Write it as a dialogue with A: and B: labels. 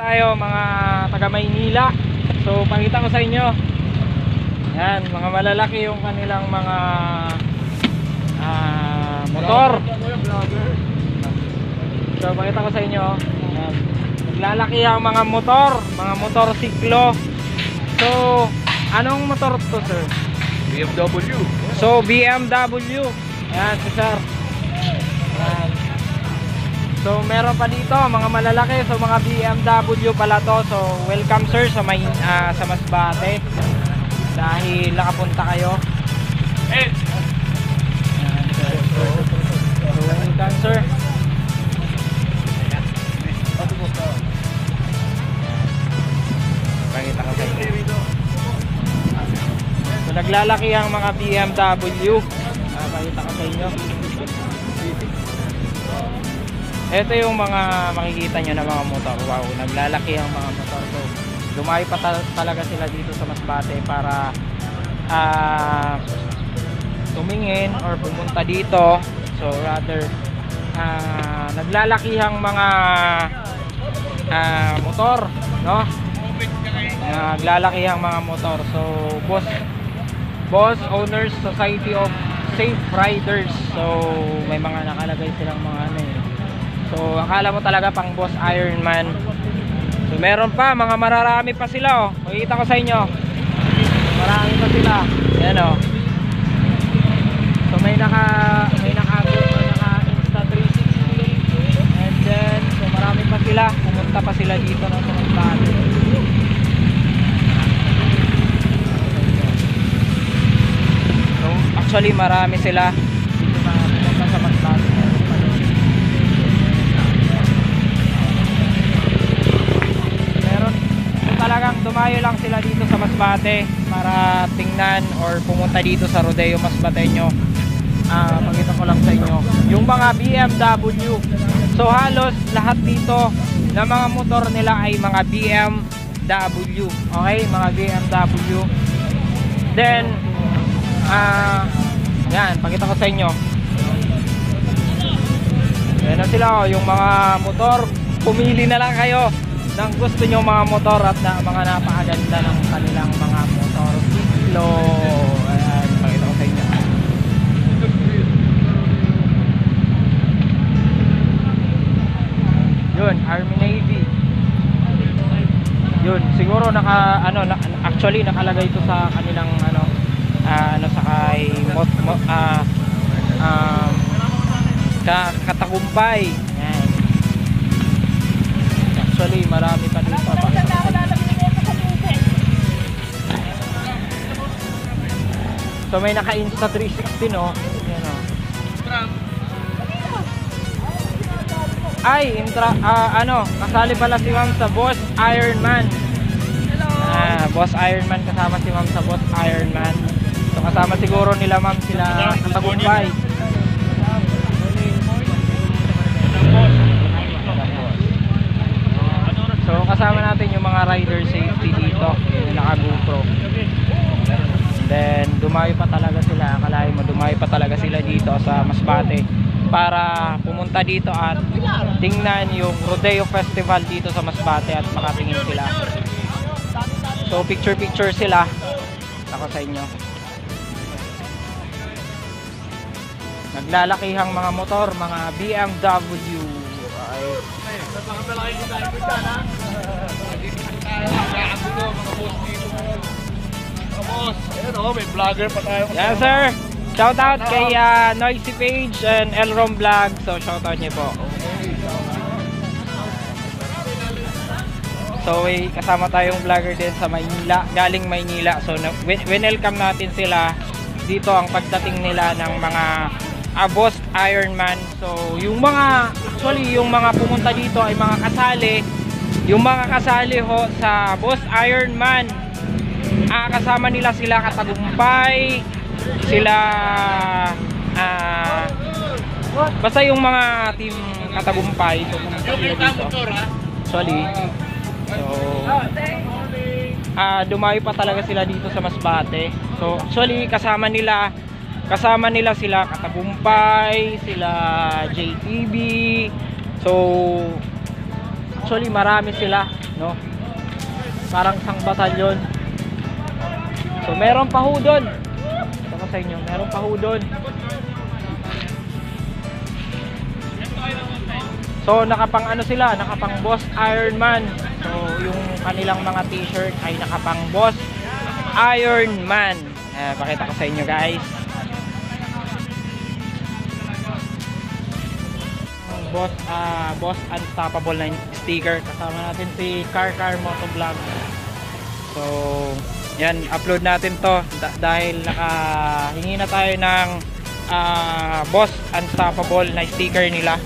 A: tayo mga taga Maynila. So pakita ko sa inyo. Yan, mga malalaki yung kanilang mga motor. So pakita ko sa inyo. Yan. Naglalaki ang mga motorsiklo. So anong motor to, sir?
B: BMW.
A: So BMW. Yan, sir. Yan. So meron pa dito mga malalaki, so mga BMW pala to. So welcome sir sa sa Masbate. Dahil nakapunta kayo. Ayan, sir. So welcome sir. Pakita ko sa inyo. So naglalaki ang mga BMW. Pakita ko sa inyo. Ito yung mga makikita nyo na mga motor. Wow, naglalaki ang mga motor. So lumayo pa talaga sila dito sa Masbate para tumingin or pumunta dito. So rather naglalaki ang mga motor, no? Naglalaki ang mga motor. So Boss Owners Society of Safe Riders. So may mga nakalagay silang mga ano eh. So akala mo talaga pang Boss Ironman. So meron pa, mga mararami pa sila oh. Makikita ko sa inyo. Marami pa sila. Ayan oh. So may naka Insta 360. And then so marami pa sila. Pumunta pa sila dito no, sa Masbate. So actually marami sila dito na pumunta sa Masbate. Talagang dumayo lang sila dito sa Masbate para tingnan or pumunta dito sa Rodeo Masbateño. Pakita ko lang sa inyo yung mga BMW. So halos lahat dito na mga motor nila ay mga BMW. Okay, mga BMW. Then yan, pakita ko sa inyo. Yan na sila oh, yung mga motor. Pumili na lang kayo ng gusto nyo mga motor at mga napakaganda ng kanilang mga motor siklo. Ayan, pakita ko sa inyo. Yun, Army Navy. Yun, siguro actually nakalagay ito sa kanilang sakay Katagumpay. Ayan. Actually, marami pa dito. So may naka Insta 360 no. Ayan o. Ay, kasali pala si ma'am sa Boss Ironman. Hello. Boss Ironman, kasama si ma'am sa Boss Ironman. So kasama siguro nila ma'am sila Katagumpay. So kasama natin yung mga rider safety dito, yung naka GoPro. Then dumayo pa talaga sila, akalain mo dumayo pa talaga sila dito sa Masbate para pumunta dito at tingnan yung Rodeo Festival dito sa Masbate at makatingin sila. So picture sila. Ako sa inyo. Naglalakihang mga motor, mga BMW.
B: May vlogger pa tayo.
A: Yes sir. Shout out kay Noisy Page and Elrom Vlog. So shout out niyo po. So kasama tayong vlogger din sa Maynila, galing Maynila. So welcome natin sila dito ang pagdating nila ng mga Boss Ironman. So yung mga pumunta dito ay mga kasali. Yung mga kasali ho sa Boss Ironman, kasama nila sila Katagumpay, sila basta yung mga team Katagumpay. So pumunta dito. Actually, so dumayo pa talaga sila dito sa Masbate. So actually kasama nila sila Katagumpay, sila JTB. So actually marami sila, no? Parang isang batalyon. So meron pa ho doon. Ito ko sa inyo, meron pa ho doon. So nakapang ano sila, nakapang Boss Ironman. So yung kanilang mga t-shirt ay nakapang Boss Ironman. Pakita ko sa inyo guys. Boss Unstoppable na sticker. Kasama natin si Car Motovlog. So yan, upload natin to dahil nakahingi na tayo ng Boss Unstoppable na sticker nila.